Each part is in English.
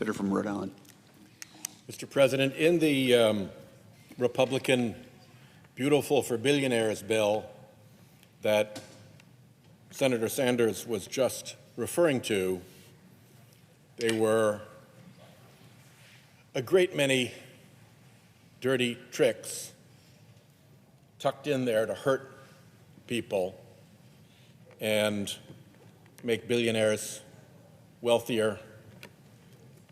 Senator from Rhode Island. Mr. President, in the Republican Beautiful for Billionaires bill that Senator Sanders was just referring to, there were a great many dirty tricks tucked in there to hurt people and make billionaires wealthier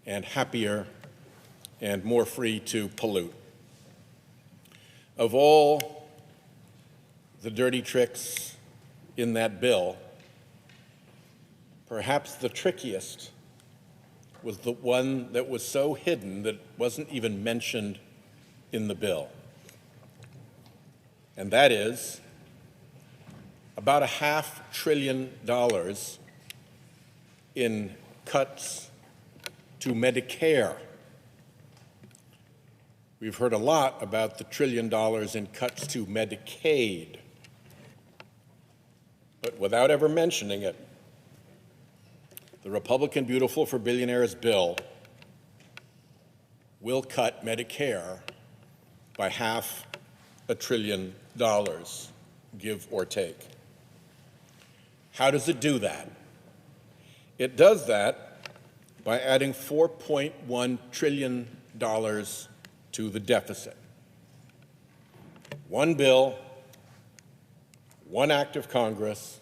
and happier and more free to pollute. Of all the dirty tricks in that bill, perhaps the trickiest was the one that was so hidden that wasn't even mentioned in the bill. And that is about $500 billion in cuts to Medicare. We've heard a lot about the $1 trillion in cuts to Medicaid, but without ever mentioning it, the Republican Beautiful for Billionaires bill will cut Medicare by $500 billion, give or take. How does it do that? It does that by adding $4.1 trillion to the deficit. One bill, one act of Congress,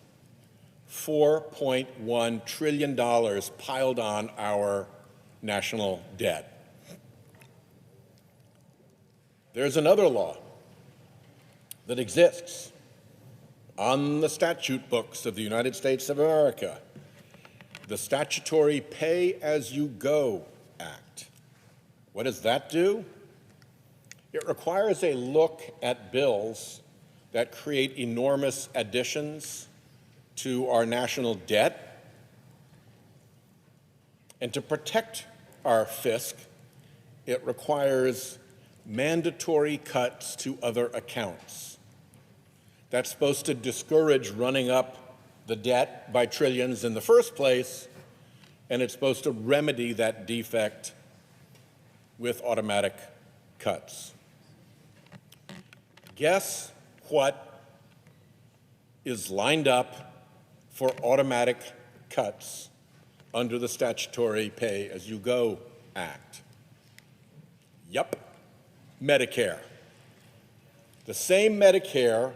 $4.1 trillion piled on our national debt. There's another law that exists on the statute books of the United States of America, the Statutory Pay-As-You-Go Act. What does that do? It requires a look at bills that create enormous additions to our national debt. And to protect our fisc, it requires mandatory cuts to other accounts. That's supposed to discourage running up the debt by trillions in the first place, and it's supposed to remedy that defect with automatic cuts. Guess what is lined up for automatic cuts under the Statutory Pay-As-You-Go Act? Yup, Medicare. The same Medicare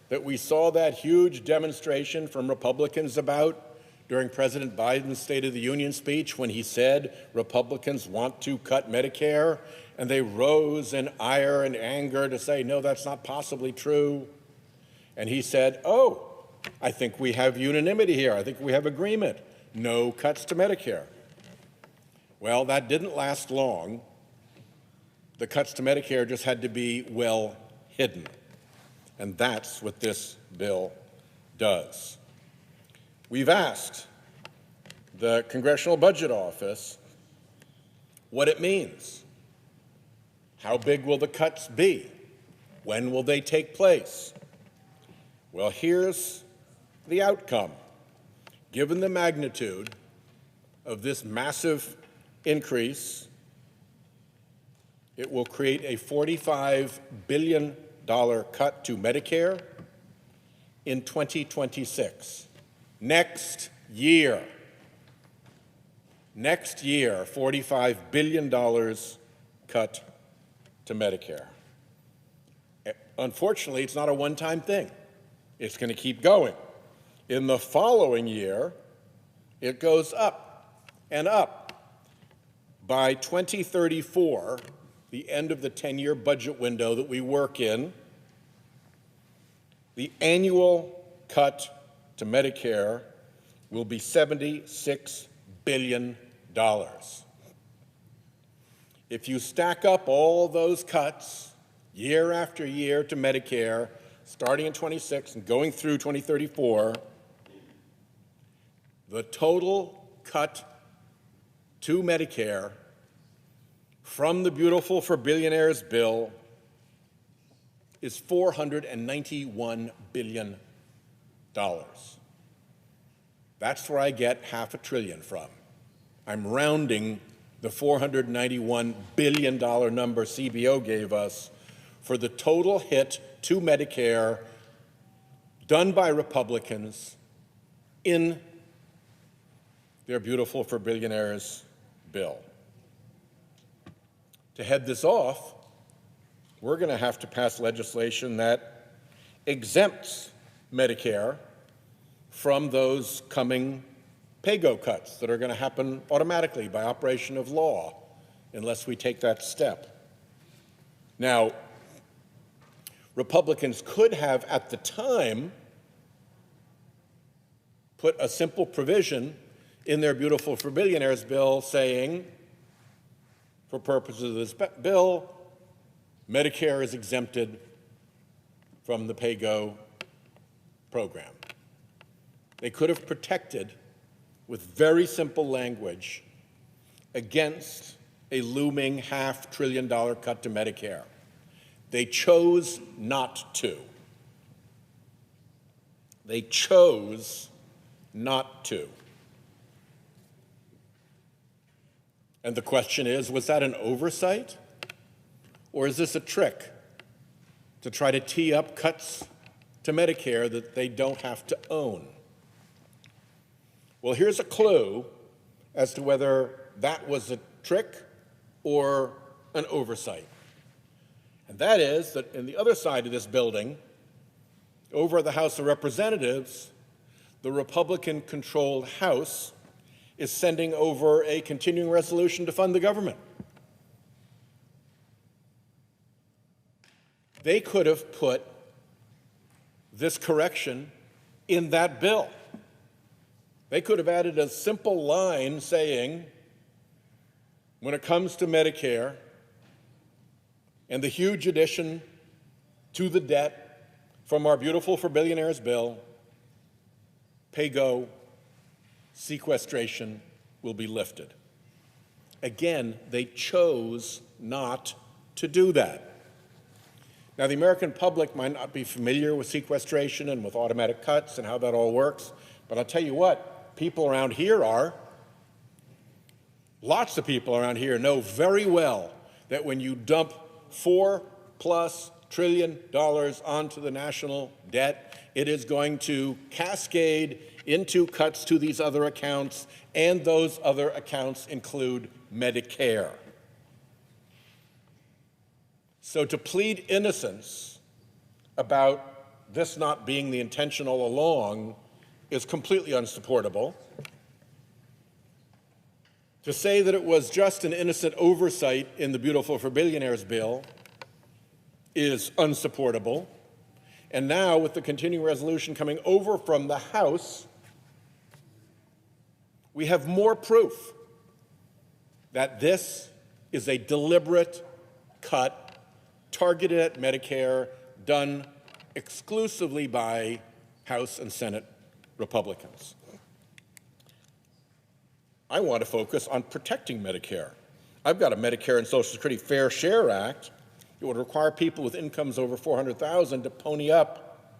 that we saw that huge demonstration from Republicans about during President Biden's State of the Union speech when he said Republicans want to cut Medicare, and they rose in ire and anger to say, no, that's not possibly true. And he said, oh, I think we have unanimity here. I think we have agreement. No cuts to Medicare. Well, that didn't last long. The cuts to Medicare just had to be well hidden. And that's what this bill does. We've asked the Congressional Budget Office what it means. How big will the cuts be? When will they take place? Well, here's the outcome. Given the magnitude of this massive increase, it will create a $45 billion cut to Medicare in 2026. Next year, $45 billion cut to Medicare. Unfortunately, it's not a one-time thing. It's going to keep going. In the following year, it goes up and up. By 2034, the end of the 10-year budget window that we work in, the annual cut to Medicare will be $76 billion. If you stack up all those cuts year after year to Medicare, starting in 26 and going through 2034, the total cut to Medicare from the Beautiful for Billionaires bill is $491 billion. That's where I get $500 billion from. I'm rounding the $491 billion number CBO gave us for the total hit to Medicare done by Republicans in their Beautiful for Billionaires bill. To head this off, we're going to have to pass legislation that exempts Medicare from those coming pay-go cuts that are going to happen automatically by operation of law unless we take that step. Now, Republicans could have, at the time, put a simple provision in their Beautiful for Billionaires bill saying, for purposes of this bill, Medicare is exempted from the pay-go program. They could have protected, with very simple language, against a looming $500 billion cut to Medicare. They chose not to. They chose not to. And the question is, was that an oversight? Or is this a trick to try to tee up cuts to Medicare that they don't have to own? Well, here's a clue as to whether that was a trick or an oversight. And that is that in the other side of this building, over at the House of Representatives, the Republican-controlled House is sending over a continuing resolution to fund the government. They could have put this correction in that bill. They could have added a simple line saying, when it comes to Medicare and the huge addition to the debt from our Beautiful for Billionaires bill, pay-go sequestration will be lifted. Again, they chose not to do that. Now, the American public might not be familiar with sequestration and with automatic cuts and how that all works, but I'll tell you what, people around here are. Lots of people around here know very well that when you dump $4+ trillion onto the national debt, it is going to cascade into cuts to these other accounts, and those other accounts include Medicare. So to plead innocence about this not being the intention all along is completely unsupportable. To say that it was just an innocent oversight in the Beautiful for Billionaires bill is unsupportable. And now, with the continuing resolution coming over from the House, we have more proof that this is a deliberate cut targeted at Medicare, done exclusively by House and Senate Republicans. I want to focus on protecting Medicare. I've got a Medicare and Social Security Fair Share Act. It would require people with incomes over $400,000 to pony up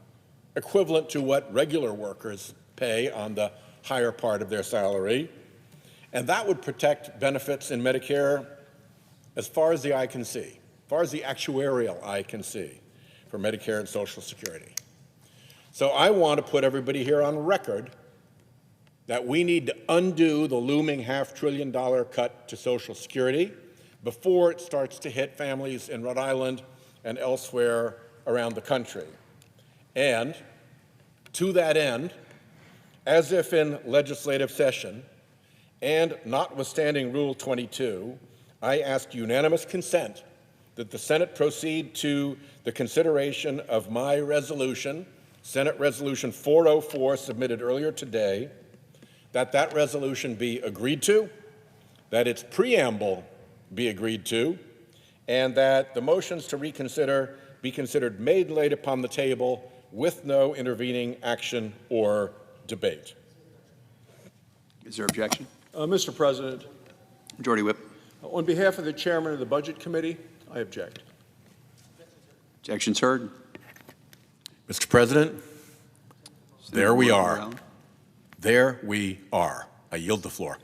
equivalent to what regular workers pay on the higher part of their salary. And that would protect benefits in Medicare as far as the eye can see, as far as the actuarial eye can see for Medicare and Social Security. So I want to put everybody here on record that we need to undo the looming $500 billion cut to Social Security before it starts to hit families in Rhode Island and elsewhere around the country. And to that end, as if in legislative session, and notwithstanding Rule 22, I ask unanimous consent that the Senate proceed to the consideration of my resolution, Senate Resolution 404, submitted earlier today, that resolution be agreed to, that its preamble be agreed to, and that the motions to reconsider be considered made and laid upon the table with no intervening action or debate. Is there objection? Mr. President, Majority Whip. on behalf of the chairman of the Budget Committee, I object. Objections heard. Mr. President, there we are. Brown. There we are. I yield the floor.